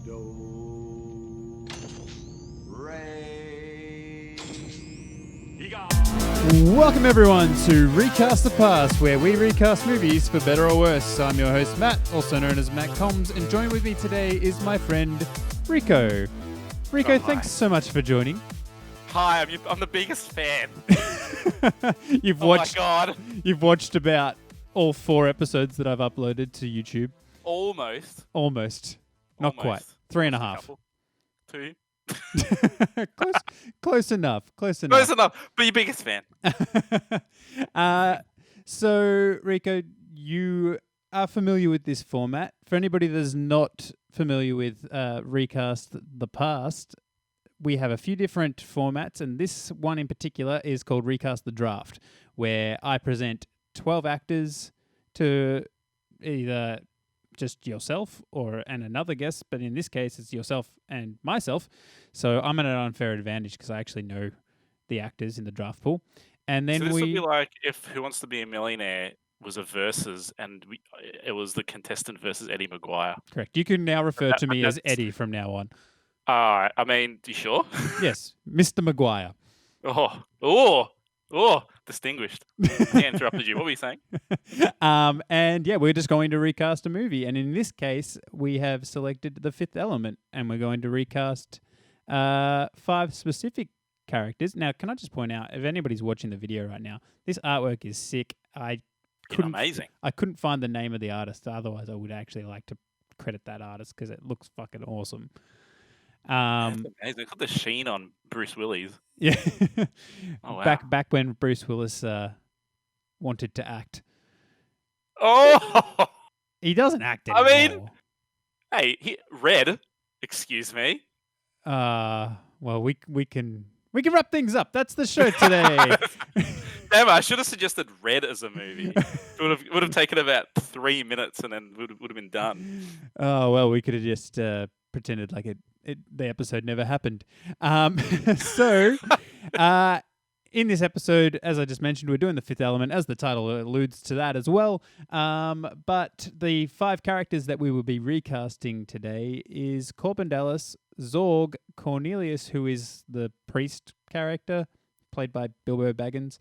Do, re. Welcome everyone to Recast the Past, where we recast movies for better or worse. I'm your host Matt, also known as Matt Combs, and joining with me today is my friend Rico. Rico, thanks so much for joining. Hi, I'm the biggest fan. You've Oh watched. my god. You've watched about all 4 episodes that I've uploaded to YouTube. Almost. Not quite. 3.5. 2. Close enough. Close enough. But your biggest fan. So, Rico, you are familiar with this format. For anybody that's not familiar with Recast the Past, we have a few different formats, and this one in particular is called Recast the Draft, where I present 12 actors to either just yourself and another guest, but in this case, it's yourself and myself. So I'm at an unfair advantage because I actually know the actors in the draft pool. And then So this would be like if Who Wants to Be a Millionaire was a versus, and it was the contestant versus Eddie Maguire. Correct. You can now refer to me as Eddie from now on. I mean, you sure? Yes, Mr. Maguire. Distinguished. I interrupted you. What were you saying? And yeah, we're just going to recast a movie. And in this case, we have selected The Fifth Element, and we're going to recast 5 specific characters. Now, can I just point out, if anybody's watching the video right now, this artwork is sick. Amazing. I couldn't find the name of the artist. Otherwise, I would actually like to credit that artist because it looks fucking awesome. That's amazing. Look at the sheen on Bruce Willis. Yeah. Oh, wow. Back when Bruce Willis wanted to act. Oh! He doesn't act anymore. I mean, hey, Red. Excuse me. Well, we can wrap things up. That's the show today. Damn, I should have suggested Red as a movie. It would have taken about 3 minutes and then would have been done. Oh well, we could have just pretended like the episode never happened. So, in this episode, as I just mentioned, we're doing The Fifth Element, as the title alludes to that as well. But the 5 characters that we will be recasting today is Corbin Dallas, Zorg, Cornelius, who is the priest character, played by Bilbo Baggins,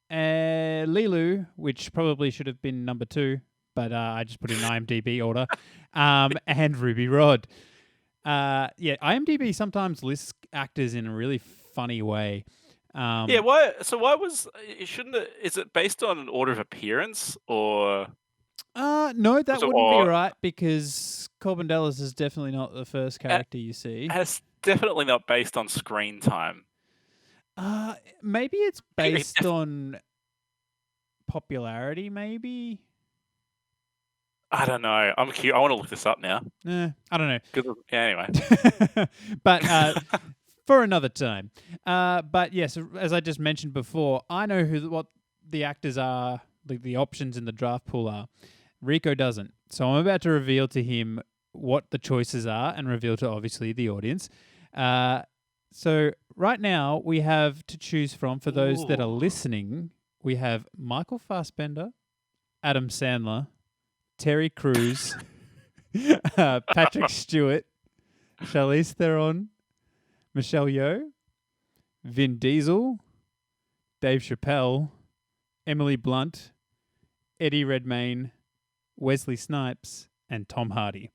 Lilu, which probably should have been number 2, but I just put in IMDb order, and Ruby Rod. IMDb sometimes lists actors in a really funny way. Why? So why was it? Shouldn't it? Is it based on an order of appearance or? No, that wouldn't be right because Corbin Dallas is definitely not the first character you see. It's definitely not based on screen time. Maybe it's based on popularity. Maybe. I don't know. I'm curious. I want to look this up now. I don't know. Anyway. But for another time. But yes, as I just mentioned before, I know what the actors are, the options in the draft pool are. Rico doesn't. So I'm about to reveal to him what the choices are and reveal to, obviously, the audience. So right now, we have to choose from, for those that are listening, we have Michael Fassbender, Adam Sandler, Terry Crews, Patrick Stewart, Charlize Theron, Michelle Yeoh, Vin Diesel, Dave Chappelle, Emily Blunt, Eddie Redmayne, Wesley Snipes, and Tom Hardy.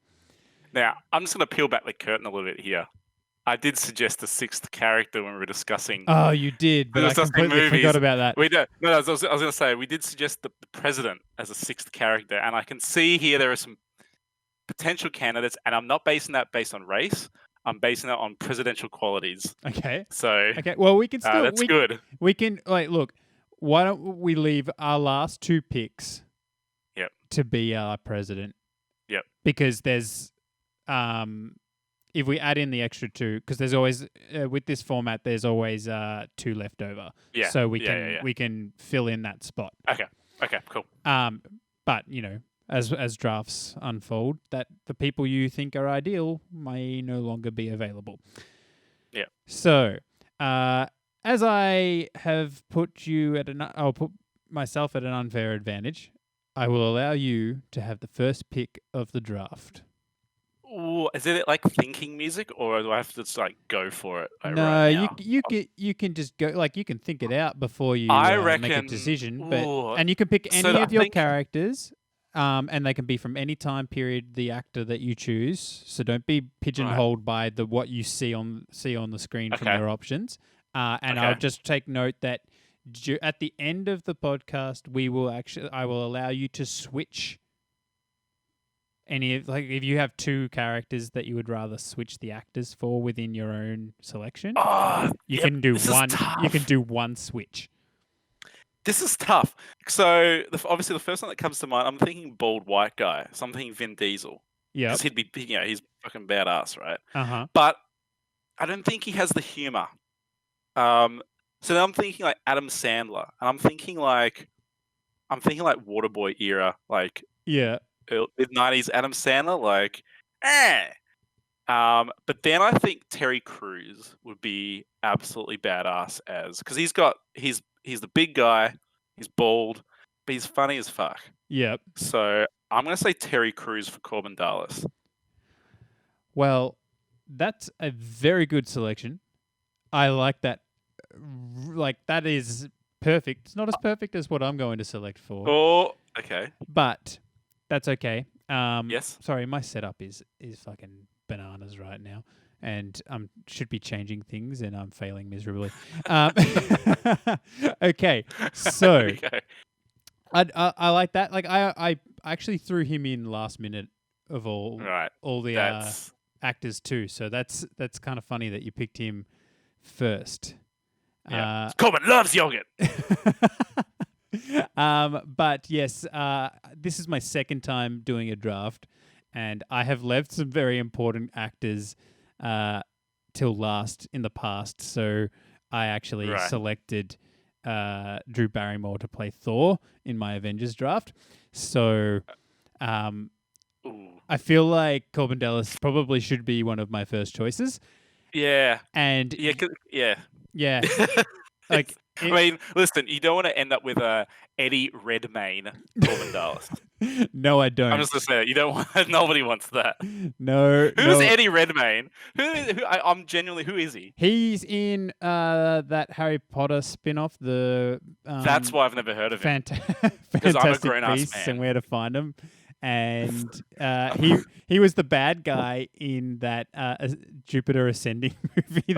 Now, I'm just going to peel back the curtain a little bit here. I did suggest a 6th character when we were discussing. Oh, you did, but I completely forgot about that. I was going to say, we did suggest the president as a 6th character, and I can see here there are some potential candidates, and I'm not basing that based on race. I'm basing that on presidential qualities. Okay. Okay. Well, we can still. That's good. We can look. Why don't we leave our last 2 picks? Yep. To be our president. Yep. Because there's if we add in the extra 2, because there's always with this format, there's always 2 left over. Yeah. So we can fill in that spot. Okay. Cool. But as drafts unfold, that the people you think are ideal may no longer be available. Yeah. So, as I have put you I'll put myself at an unfair advantage. I will allow you to have the first pick of the draft. Ooh, is it like thinking music, or do I have to just like go for it like, right No, now? you can just go like you can think it out before you I make a reckon. decision, but Ooh, and you can pick so any I of your think. characters, and they can be from any time period the actor that you choose. So don't be Right. pigeonholed by the what you see on the screen from Okay. your options. And I'll Okay. just take note that at the end of the podcast, I will allow you to switch any of like if you have two characters that you would rather switch the actors for within your own selection, Oh, you yep. can do This is one. You can tough. do one switch. This is tough. So obviously the first one that comes to mind, I'm thinking bald white guy. So I'm thinking Vin Diesel Yep. because he's fucking badass, right? Uh huh. But I don't think he has the humor. So then I'm thinking like Adam Sandler, and I'm thinking like Waterboy era, like Yeah. mid '90s Adam Sandler, like eh. But then I think Terry Crews would be absolutely badass because he's the big guy, he's bald, but he's funny as fuck. Yep. So I'm gonna say Terry Crews for Corbin Dallas. Well, that's a very good selection. I like that. Like that is perfect. It's not as perfect as what I'm going to select for, Oh, okay. but that's okay. Yes. Sorry, my setup is fucking bananas right now, and should be changing things, and I'm failing miserably. Um, okay, so Okay. I like that. Like I actually threw him in last minute of Right. all the That's actors too. So that's kind of funny that you picked him first. yeah. Corbin loves yogurt. But yes, this is my second time doing a draft, and I have left some very important actors till last in the past. So I actually Right. selected Drew Barrymore to play Thor in my Avengers draft. So Ooh. I feel like Corbin Dallas probably should be one of my first choices. Yeah. And Yeah. Yeah. yeah, like I mean, listen, you don't want to end up with a Eddie Redmayne Corbin Dallas. no, I don't. I'm just gonna say that you don't want. Nobody wants that. No, Who's no. Eddie Redmayne? I'm genuinely. Who is he? He's in that Harry Potter spin-off, the That's why I've never heard of him. Because I'm a Fantastic grown-ass Beasts and man. Where to Find Them. And he was the bad guy in that Jupiter Ascending movie.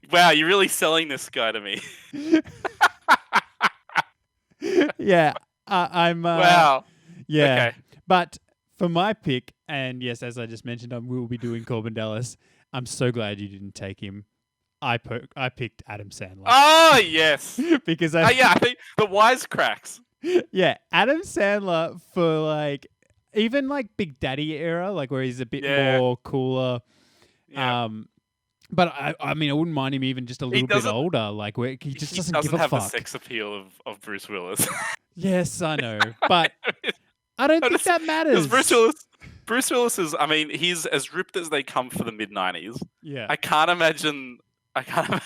Wow, you're really selling this guy to me. Yeah, I'm. Wow. Yeah, Okay. but for my pick, and yes, as I just mentioned, I will be doing Corbin Dallas. I'm so glad you didn't take him. I picked Adam Sandler. Oh yes. Because I think the wisecracks. Yeah, Adam Sandler for like even like Big Daddy era, like where he's a bit more cooler. Yeah. But I mean, I wouldn't mind him even just a little bit older, like where he just doesn't give a have fuck. the sex appeal of Bruce Willis. Yes, I know, but I don't think that matters. Bruce Willis is. I mean, he's as ripped as they come for the mid '90s. Yeah, I can't imagine Adam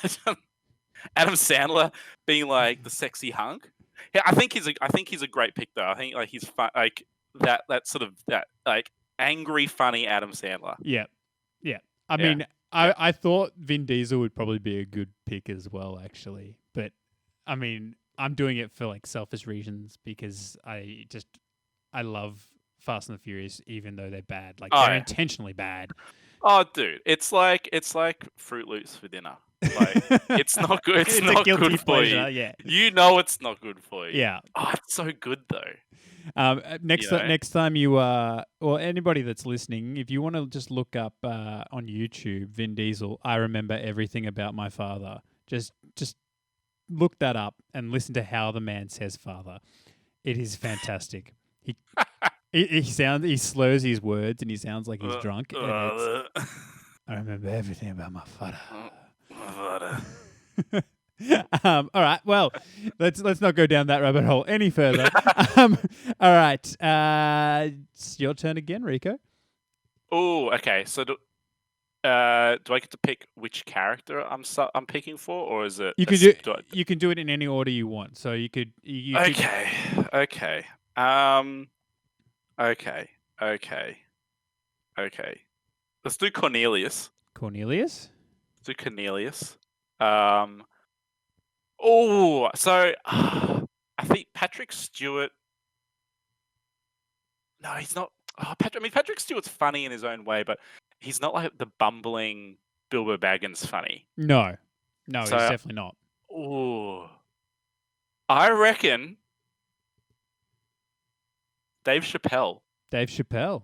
Sandler being like the sexy hunk. Yeah, I think he's a great pick though. I think like he's fun, like that sort of that like angry funny Adam Sandler. Yeah. I mean, I thought Vin Diesel would probably be a good pick as well, actually. But I mean, I'm doing it for like selfish reasons because I love Fast and the Furious, even though they're bad. Like they're intentionally bad. Oh, dude, it's like Fruit Loops for dinner. Like it's not good. It's not good for you. Yeah, you know it's not good for you. Yeah. Oh, it's so good though. Next time you or anybody that's listening, if you want to just look up on YouTube Vin Diesel, I remember everything about my father. Just look that up and listen to how the man says father. It is fantastic. He slurs his words and he sounds like he's drunk. And I remember everything about my father. All right. Well, let's not go down that rabbit hole any further. All right. It's your turn again, Rico. Oh, okay. So do I get to pick which character I'm picking for, or is it? You can do it in any order you want. So you could. Okay. Okay. Let's do Cornelius. Cornelius? Let's do Cornelius. Oh, so I think Patrick Stewart. No, he's not. Oh, Patrick Stewart's funny in his own way, but he's not like the bumbling Bilbo Baggins funny. No. No, he's So, definitely not. oh, I reckon Dave Chappelle. Dave Chappelle.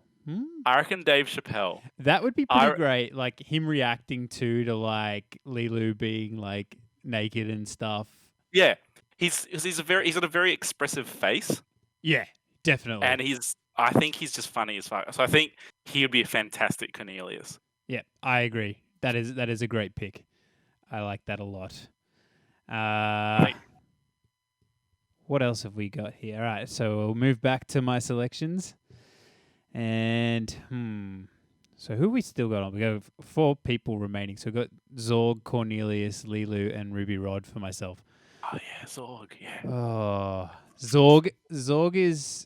I reckon Dave Chappelle. That would be pretty great. Like him reacting to like Lilu being like naked and stuff. Yeah, he's got a very expressive face, Yeah, definitely. and I think he's just funny as fuck. So I think he would be a fantastic Cornelius. Yeah, I agree. That is a great pick. I like that a lot. What else have we got here? All right, so we'll move back to my selections. And so who we still got on? We got 4 people remaining. So we've got Zorg, Cornelius, Lilu, and Ruby Rod for myself. Oh yeah, Zorg. Yeah. Oh, Zorg is.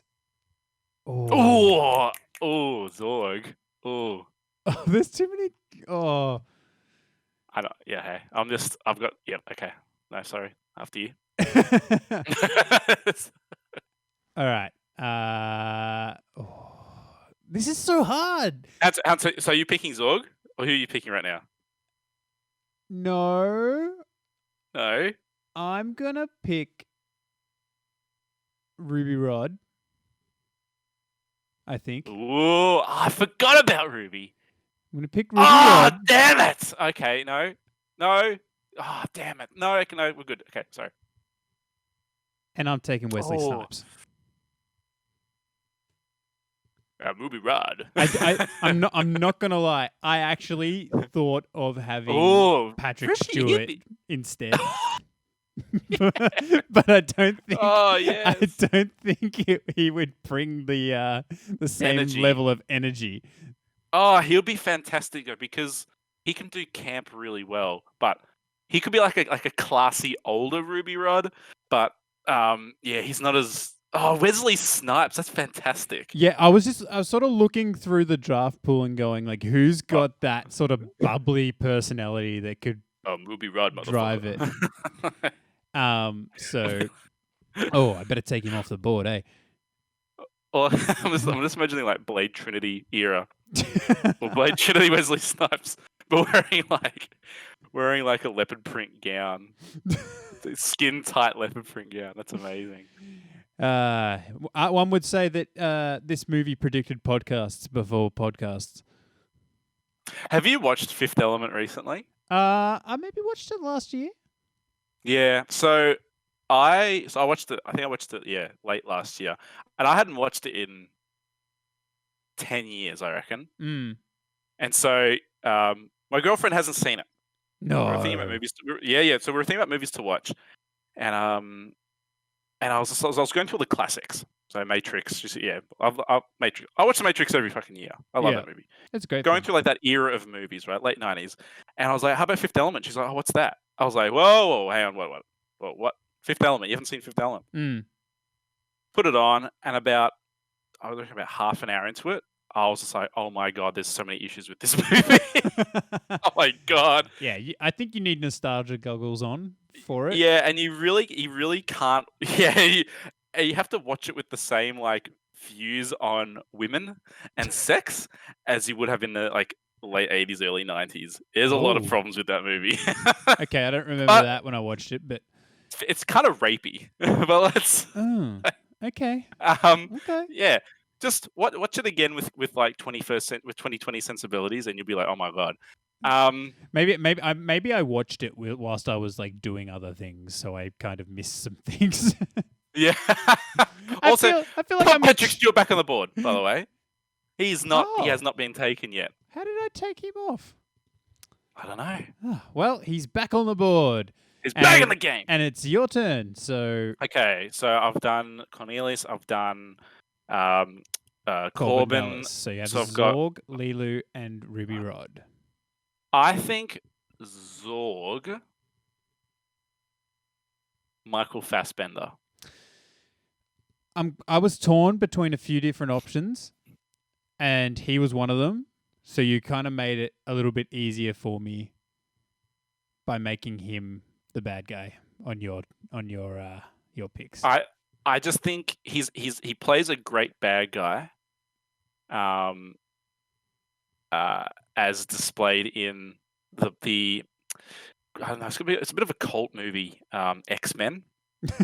Oh, Zorg. Oh, Oh, there's too many. Oh. I don't. Yeah. Hey, I've got. Yep. Okay. No, sorry. After you. All right. This is so hard. So you picking Zorg, or who are you picking right now? No. No. I'm gonna pick Ruby Rod. I think. Ooh, I forgot about Ruby. I'm gonna pick Ruby Rod. Oh, damn it! Okay, no. Oh, damn it. No, no, we're good. Okay, sorry. And I'm taking Wesley Snipes. Ruby Rod. I'm not gonna lie. I actually thought of having Patrick Stewart instead. But I don't think. Oh yes. I don't think he would bring the same level of energy. Oh, he'll be fantastic though, because he can do camp really well. But he could be like a classy older Ruby Rod. But yeah, he's not as. Oh, Wesley Snipes, that's fantastic. Yeah, I was sort of looking through the draft pool and going like, who's got that sort of bubbly personality that could Ruby Rod drive it. So, I better take him off the board, eh? Well, I'm just imagining like Blade Trinity era, or Blade Trinity Wesley Snipes, but wearing like a leopard print gown, skin tight leopard print gown. That's amazing. One would say that this movie predicted podcasts before podcasts. Have you watched Fifth Element recently? I maybe watched it last year. Yeah, so I watched it. I think I watched it. Yeah, late last year, and I hadn't watched it in 10 years, I reckon. And so my girlfriend hasn't seen it. No, we're thinking about movies. So we're thinking about movies to watch, and I was going through the classics. So Matrix, Matrix. I watch the Matrix every fucking year. I love that movie. It's great. Going through like that era of movies, right, late 90s, and I was like, "How about Fifth Element?" She's like, "Oh, what's that?" I was like, "Whoa, hang on, what? Fifth Element? You haven't seen Fifth Element?" Put it on, and I was about half an hour into it, I was just like, "Oh my god, there's so many issues with this movie." Oh my god. Yeah, I think you need nostalgia goggles on for it. Yeah, and you really can't. Yeah, you have to watch it with the same like views on women and sex as you would have in the like late 80s, early 90s. There's a lot of problems with that movie. Okay, I don't remember that when I watched it, but it's kind of rapey. But let's. Oh, okay. Okay. Yeah, just watch it again with like 2020 sensibilities, and you'll be like, oh my god. Maybe I watched it whilst I was like doing other things, so I kind of missed some things. Yeah. Also, I feel like Patrick Stewart back on the board. By the way, he's not. Oh. He has not been taken yet. How did I take him off? I don't know. Oh, well, he's back on the board. He's back in the game, and it's your turn. So okay. So I've done Cornelius. I've done Corbin. So you have Zorg, Lilu, and Ruby Rod. I think Zorg, Michael Fassbender. I was torn between a few different options, and he was one of them. So you kind of made it a little bit easier for me by making him the bad guy on your picks. I just think he plays a great bad guy, as displayed in the I don't know. It's a bit of a cult movie, X-Men.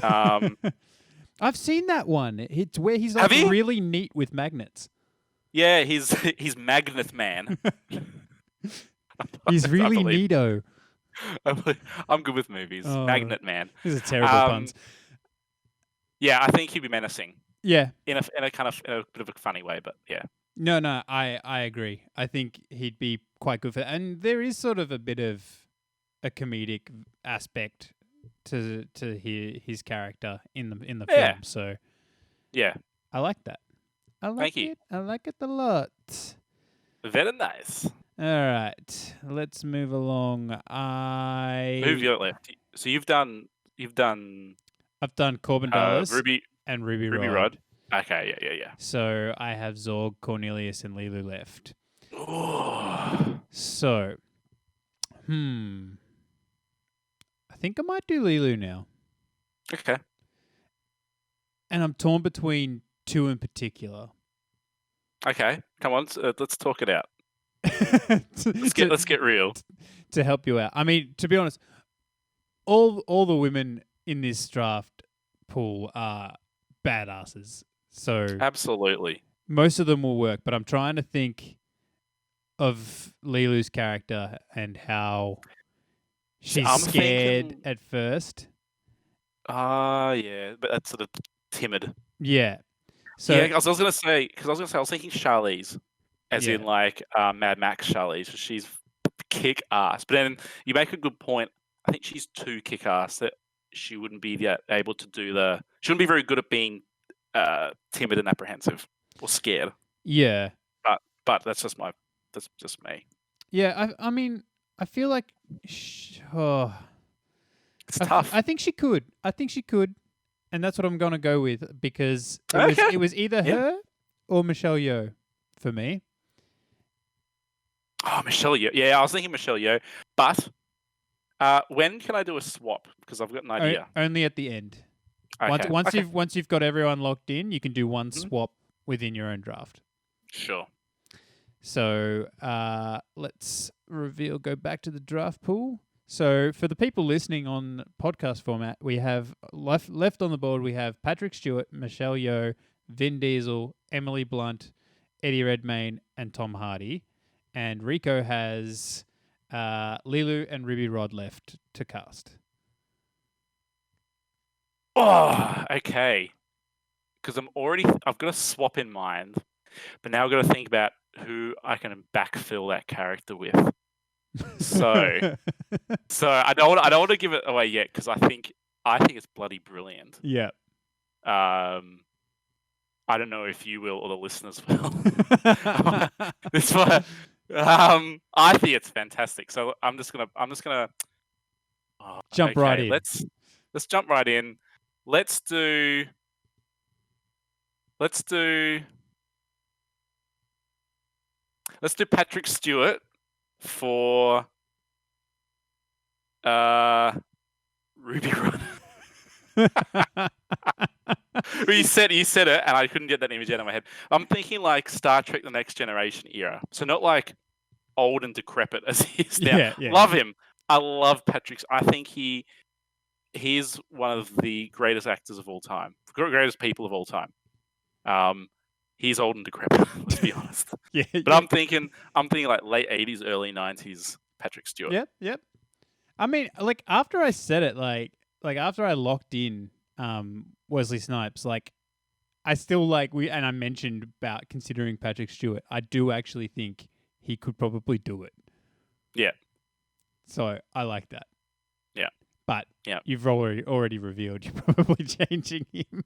I've seen that one. It's where he's Have like you? really neat with magnets. Yeah, he's Magnet Man. He's really believe- neato. I'm good with movies. Oh. Magnet Man. These are terrible puns. Yeah, I think he'd be menacing Yeah. in a kind of in a bit of a funny way, but yeah. No, I agree. I think he'd be quite good for that. And there is sort of a bit of a comedic aspect to his character in the Yeah. film. So Yeah, I like that. I like Thank you. it. I like it a lot. very nice. All right, let's move along. Who have you got left? So you've done I've done Corbin Dallas Ruby and Ruby Rod. Okay, yeah. So I have Zorg, Cornelius, and Lilu left. Oh. So, I think I might do Lilu now. Okay. And I'm torn between two in particular. Okay. Come on, let's talk it out. let's Let's get real. To help you out. I mean, to be honest, all the women in this draft pool are badasses. So Absolutely. most of them will work, but I'm trying to think of Lilu's character and how she's scared at first. Yeah, but that's sort of timid. Yeah. So yeah, I was going to say I was thinking Charlize, as in like Mad Max Charlize. She's kick ass, but then you make a good point. I think she's too kick ass that she wouldn't be able to do She wouldn't be very good at being timid and apprehensive or scared. Yeah. But that's just me. Yeah, I mean, I feel like It's tough. I think she could. And that's what I'm going to go with because it was either her or Michelle Yeoh for me. Oh, Michelle Yeoh. Yeah, I was thinking Michelle Yeoh. But when can I do a swap? Because I've got an idea. Only at the end. Okay. Once you've got everyone locked in, you can do one swap within your own draft. Sure. So let's go back to the draft pool. So for the people listening on podcast format, we have left on the board, we have Patrick Stewart, Michelle Yeoh, Vin Diesel, Emily Blunt, Eddie Redmayne, and Tom Hardy. And Rico has Lilu and Ruby Rod left to cast. Oh, okay. Because I've got a swap in mind, but now I've got to think about who I can backfill that character with. So I don't want to give it away yet because I think it's bloody brilliant. Yeah. I don't know if you will or the listeners will. This one, I think it's fantastic. So I'm just gonna jump right in. Let's jump right in. Let's do Patrick Stewart for Ruby Rod. You said it, and I couldn't get that image out of my head. I'm thinking like Star Trek: The Next Generation era, so not like old and decrepit as he is now. Yeah. Love him. I love Patrick. I think he's one of the greatest actors of all time, greatest people of all time. He's old and decrepit. Let's be honest. But I'm thinking like late '80s, early *90s Patrick Stewart. Yep. I mean, like after I said it, like after I locked in Wesley Snipes, like I still and I mentioned about considering Patrick Stewart. I do actually think he could probably do it. Yeah. So I like that. Yeah. But you've already revealed you're probably changing him.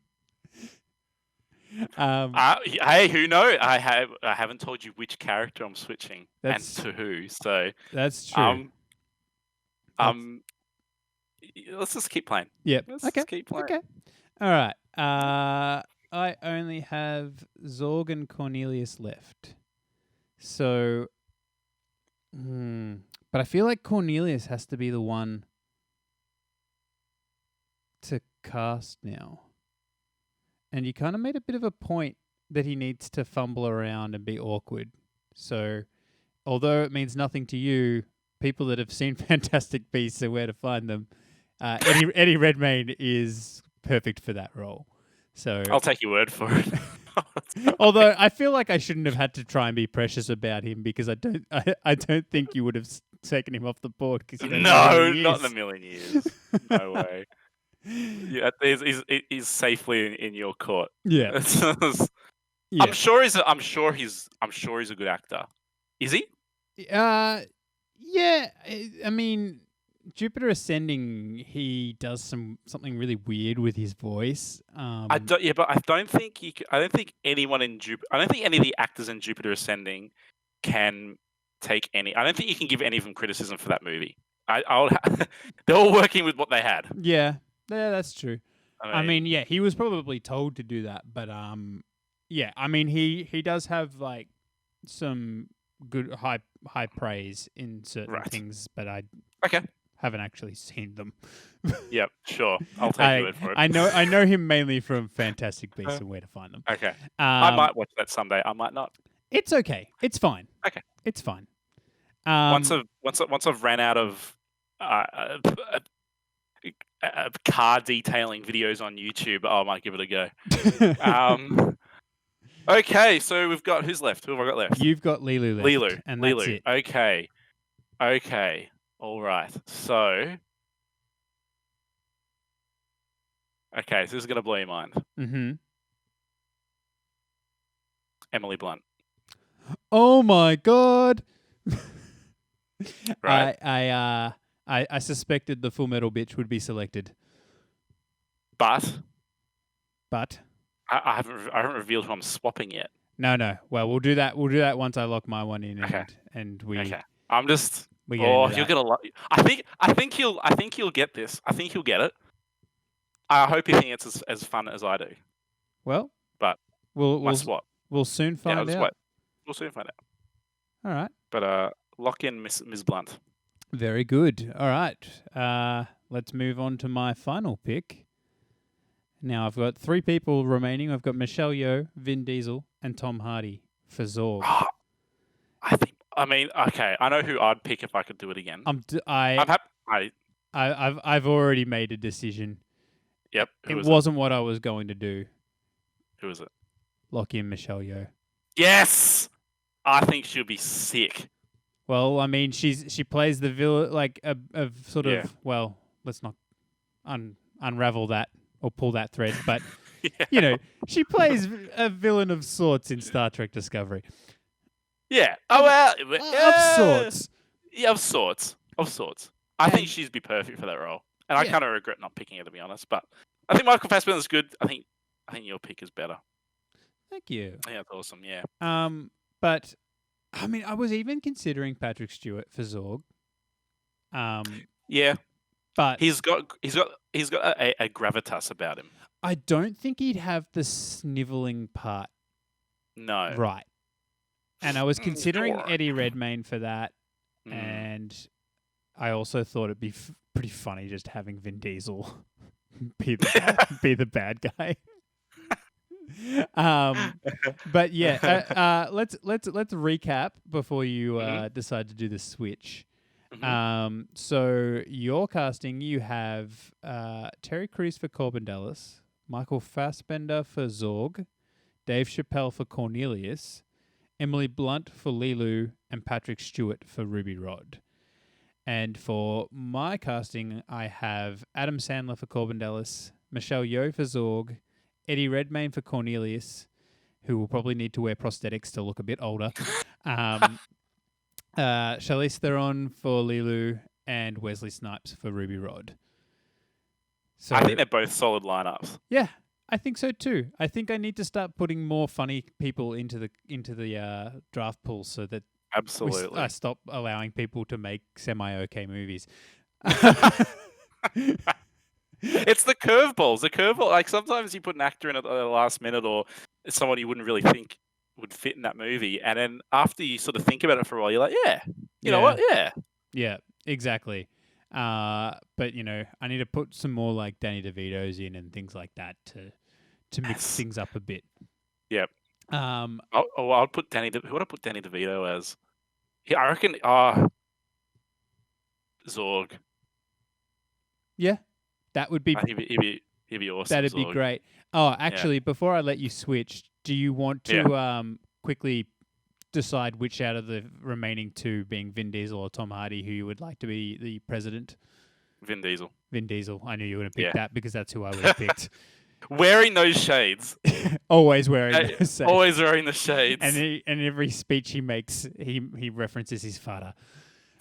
Hey, who knows? I haven't told you which character I'm switching and to who. So that's true. Let's just keep playing. Yep. Let's keep playing. Okay. All right. I only have Zorg and Cornelius left. So But I feel like Cornelius has to be the one to cast now. And you kind of made a bit of a point that he needs to fumble around and be awkward. So, although it means nothing to you, people that have seen Fantastic Beasts and where to find them, Eddie Redmayne is perfect for that role. So I'll take your word for it. although I feel like I shouldn't have had to try and be precious about him because I don't think you would have taken him off the board because you don't know who he not is. in a million years. No way. Yeah, he's safely in your court. Yeah. Yeah. I'm sure he's a good actor. Is he? Yeah. I mean, Jupiter Ascending, he does something really weird with his voice. But I don't think I don't think anyone in I don't think any of the actors in Jupiter Ascending can take any. I don't think you can give any of them criticism for that movie. They're all working with what they had. Yeah, that's true. I mean, yeah, he was probably told to do that, but yeah, I mean, he does have like some good high praise in certain things, but I haven't actually seen them. Yep, sure, I'll take your word for it. I know him mainly from Fantastic Beasts and Where to Find Them. Okay, I might watch that someday. I might not. It's okay. It's fine. Okay, it's fine. Once I've ran out of car detailing videos on YouTube, I might give it a go. Okay, so we've got who's left? Who have I got left? You've got Lilu left. Lilu, and that's it. Okay, all right. So, okay, so this is gonna blow your mind. Mm-hmm. Emily Blunt. Oh my god! Right. I suspected the Full Metal Bitch would be selected, but I haven't revealed who I'm swapping yet. No. Well, we'll do that. We'll do that once I lock my one in, and we. Okay. I'm just. We you're gonna. I think he'll get this. I think he'll get it. I hope he thinks it's as fun as I do. Well, but we'll swap. We'll soon find out. Wait. We'll soon find out. All right. But lock in Ms. Blunt. Very good. All right. Let's move on to my final pick. Now I've got 3 people remaining. I've got Michelle Yeoh, Vin Diesel, and Tom Hardy for Zorg. I mean, okay. I know who I'd pick if I could do it again. I'm happy. I've already made a decision. Yep. It wasn't what I was going to do. Who is it? Lock in Michelle Yeoh. Yes, I think she'll be sick. Well, I mean, she plays the villain, like a sort of. Well, let's not unravel that or pull that thread, but you know, she plays a villain of sorts in Star Trek Discovery. Yeah. Oh well. Of sorts. Yeah, of sorts. I think she'd be perfect for that role, and I kind of regret not picking her, to be honest. But I think Michael Fassbender's good. I think your pick is better. Thank you. I think that's awesome. Yeah. But I mean, I was even considering Patrick Stewart for Zorg. Yeah. But he's got a gravitas about him. I don't think he'd have the sniveling part. No. Right. And I was considering Eddie Redmayne for that, and I also thought it'd be pretty funny just having Vin Diesel be the bad guy. But yeah, let's recap before you decide to do the switch. So your casting, you have Terry Crews for Corbin Dallas, Michael Fassbender for Zorg, Dave Chappelle for Cornelius, Emily Blunt for Lilu, and Patrick Stewart for Ruby Rod. And for my casting, I have Adam Sandler for Corbin Dallas, Michelle Yeoh for Zorg, Eddie Redmayne for Cornelius, who will probably need to wear prosthetics to look a bit older, Charlize Theron for Lilu, and Wesley Snipes for Ruby Rod. So I think they're both solid lineups. Yeah, I think so too. I think I need to start putting more funny people into the draft pool so that absolutely I stop allowing people to make semi-okay movies. It's the curveballs. The curveball, like sometimes you put an actor in at the last minute or someone you wouldn't really think would fit in that movie, and then after you sort of think about it for a while, you're like, you know what? Yeah, Yeah, exactly. But I need to put some more like Danny DeVito's in and things like that to mix Yes. things up a bit. Yep. Um, I'll put Danny. Who would I put Danny DeVito as? Yeah, I reckon. Zorg. yeah, that would be He'd be awesome. that'd be Zorg. great. Oh, Yeah. actually, before I let you switch, do you want Yeah. to quickly decide which out of the remaining two, being Vin Diesel or Tom Hardy, who you would like to be the president? Vin Diesel. Vin Diesel. I knew you would have picked Yeah. that because that's who I would have picked. Wearing those shades. Always wearing those shades. Always wearing the shades. And every speech he makes, he references his father.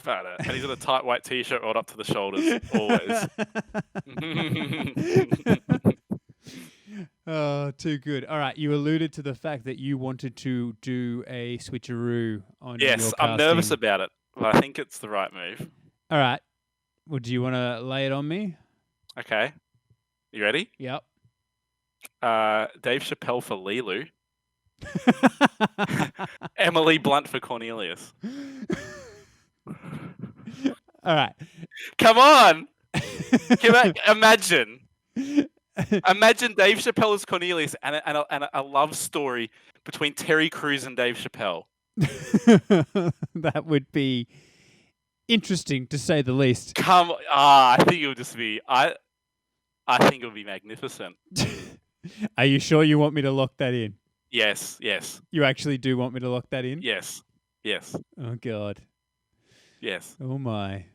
And he's got a tight white t-shirt rolled up to the shoulders. Always. Oh, too good. All right, you alluded to the fact that you wanted to do a switcheroo on your Yes, casting. I'm nervous about it, but I think it's the right move. All right. Well, do you want to lay it on me? Okay. You ready? Yep. Dave Chappelle for Lilu. Emily Blunt for Cornelius. All right. Come on! Imagine Dave Chappelle as Cornelius and a love story between Terry Crews and Dave Chappelle. That would be interesting, to say the least. I think it would just be. I think it would be magnificent. Are you sure you want me to lock that in? Yes. You actually do want me to lock that in? Yes. Oh, God. Yes. Oh, my.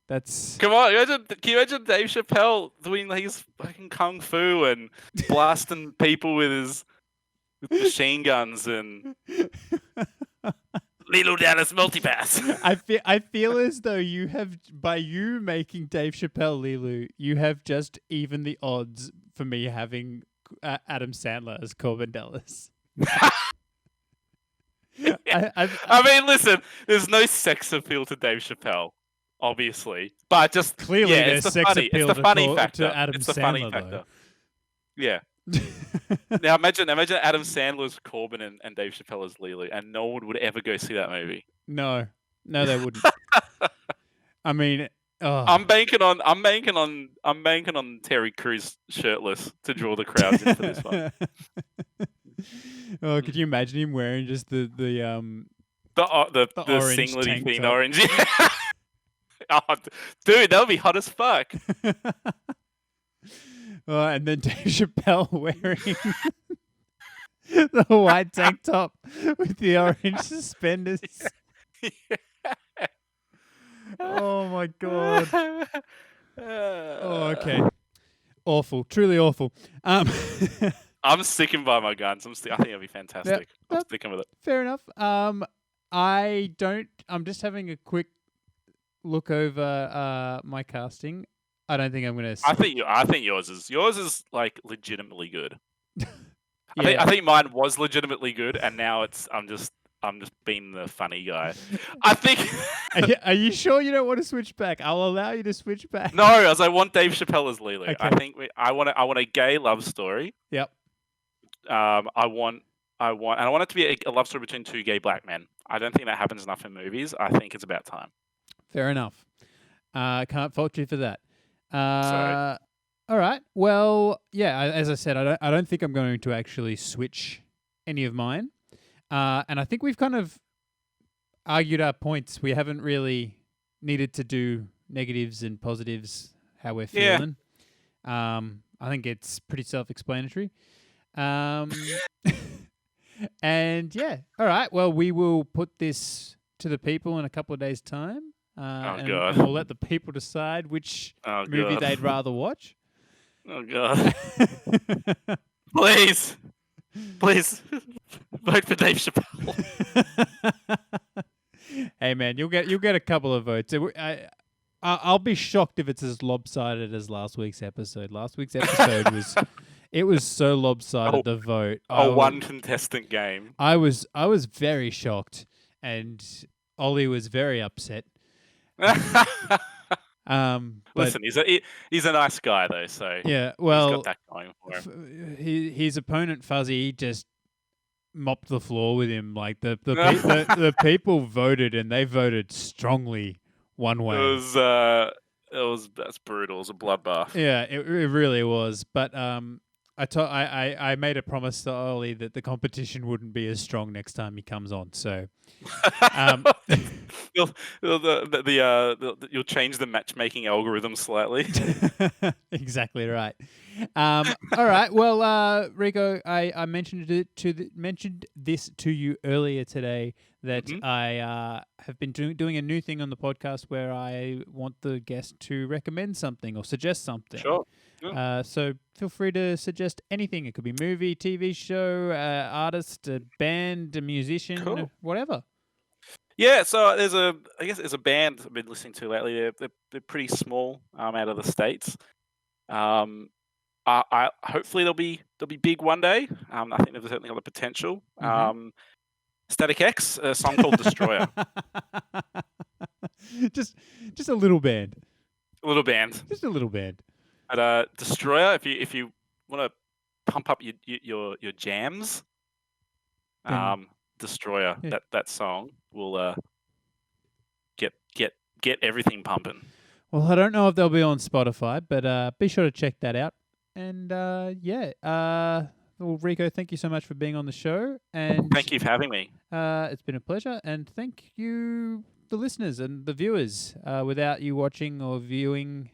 That's... Come on, can you imagine Dave Chappelle doing his fucking kung fu and blasting people with machine guns and Lilo Dallas multipass? I feel as though you have, by you making Dave Chappelle Lilu, you have just even the odds for me having Adam Sandler as Corbin Dallas. I mean, listen, there's no sex appeal to Dave Chappelle, obviously, but just clearly there's sex appeal to Adam it's the Sandler, funny factor. though. Yeah. Now imagine Adam Sandler's Corbin and Dave Chappelle as Lilu, and no one would ever go see that movie. No, they wouldn't. I mean, I'm banking on Terry Crews shirtless to draw the crowds in for this one. Oh, could you imagine him wearing just the orange singlet thing, orange? Yeah. Oh, dude, that would be hot as fuck. And then Dave Chappelle wearing the white tank top with the orange suspenders. Yeah. Oh my God. Oh, okay. Awful. Truly awful. I'm sticking by my guns. I think it'll be fantastic. I'm sticking with it. Fair enough. I'm just having a quick look over my casting. I don't think I'm gonna. I think yours is like legitimately good. Yeah. I think mine was legitimately good, and now I'm just being the funny guy. I think. Are you sure you don't want to switch back? I'll allow you to switch back. No, as I want Dave Chappelle as Lilu. Okay. I think I want a gay love story. Yep. I want it to be a love story between two gay black men. I don't think that happens enough in movies. I think it's about time. Fair enough. Can't fault you for that. Sorry. All right. Well, yeah. As I said, I don't think I'm going to actually switch any of mine. And I think we've kind of argued our points. We haven't really needed to do negatives and positives, how we're feeling. I think it's pretty self-explanatory. And yeah. All right. Well, we will put this to the people in a couple of days' time. God. And we'll let the people decide which movie God. they'd rather watch. Oh God! Please, vote for Dave Chappelle. Hey man, you'll get a couple of votes. I'll be shocked if it's as lopsided as last week's episode. Last week's episode was so lopsided. The vote. A one contestant game. I was very shocked, and Ollie was very upset. Listen, he's a nice guy though, so yeah. Well, he's got that going for him. His opponent Fuzzy just mopped the floor with him. Like the people voted, and they voted strongly one way. That's brutal. It was a bloodbath. Yeah, it really was. But I made a promise to Ollie that the competition wouldn't be as strong next time he comes on. So you'll change the matchmaking algorithm slightly. exactly right. All right. Well, Rico, I mentioned this to you earlier today that I have been doing a new thing on the podcast where I want the guest to recommend something or suggest something. Sure. So feel free to suggest anything. It could be movie, TV show, artist, a band, a musician, whatever. Yeah, so there's a band I've been listening to lately. They're pretty small, out of the States. I hopefully they'll be big one day. I think they've certainly got the potential. Static X, a song called Destroyer. just a little band. A little band. Just a little band. But Destroyer, if you want to pump up your jams, Destroyer, yeah. that song will get everything pumping. Well, I don't know if they'll be on Spotify, but be sure to check that out. And well, Rico, thank you so much for being on the show. And thank you for having me. It's been a pleasure, and thank you, the listeners and the viewers. Without you watching or viewing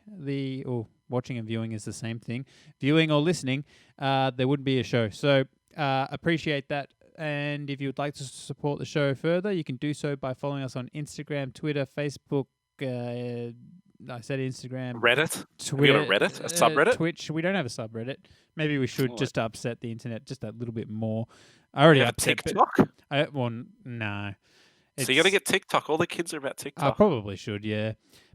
watching and viewing is the same thing. Viewing or listening, there wouldn't be a show. So appreciate that. And if you would like to support the show further, you can do so by following us on Instagram, Twitter, Facebook. I said Instagram. Reddit? Twitter. We got a Reddit? A subreddit? Twitch. We don't have a subreddit. Maybe we should just to upset the internet just a little bit more. I already upset TikTok? No. So you got to get TikTok. All the kids are about TikTok. I probably should, yeah.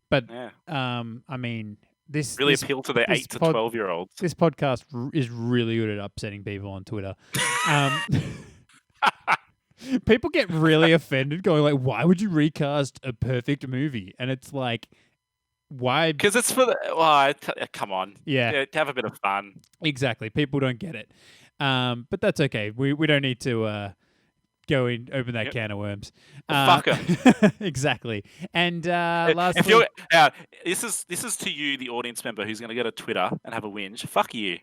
But, yeah. I mean, this really appeal to the 8 to 12-year-olds. This podcast is really good at upsetting people on Twitter. People get really offended, going like, "Why would you recast a perfect movie?" And it's like, why? Because it's for the. Come on. Yeah. Have a bit of fun. Exactly. People don't get it. But that's okay. We don't need to open that can of worms. Fuck 'em. Exactly. And lastly, this is to you, the audience member, who's going to go to Twitter and have a whinge. Fuck you.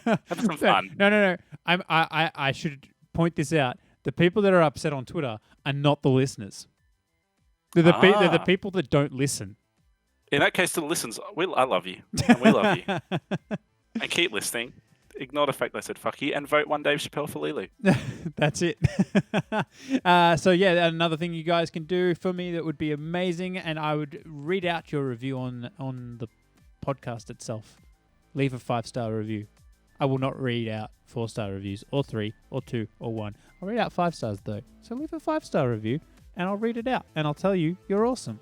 Have some fun. No. I should point this out. The people that are upset on Twitter are not the listeners. They're the people that don't listen. In that case, to the listeners, I love you. And we love you. And keep listening. Ignore the fact I said fuck you and vote one Dave Chappelle for Lulu. That's it. So yeah, another thing you guys can do for me that would be amazing, and I would read out your review on the podcast itself. Leave a 5-star review. I will not read out 4-star reviews or 3 or 2 or 1. I'll read out 5 stars though. So leave a 5-star review and I'll read it out and I'll tell you you're awesome.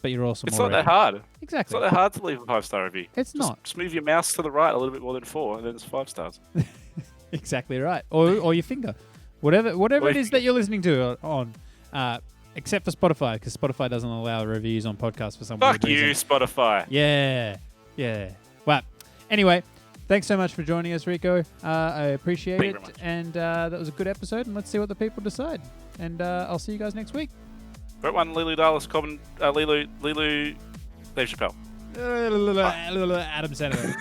But you're awesome It's already. not that hard. Exactly. It's not that hard to leave a 5-star review. It's not. Just move your mouse to the right a little bit more than 4 and then it's 5 stars. Exactly right. Or your finger. Whatever it is that you're listening to on. Except for Spotify, because Spotify doesn't allow reviews on podcasts for some weird reason. Fuck you, Spotify. Yeah. Well, anyway, thanks so much for joining us, Rico. I appreciate it. And that was a good episode, and let's see what the people decide. And I'll see you guys next week. Vote 1, Lulu Dallas, Corbin, Lulu, Dave Chappelle. Adam Sandler.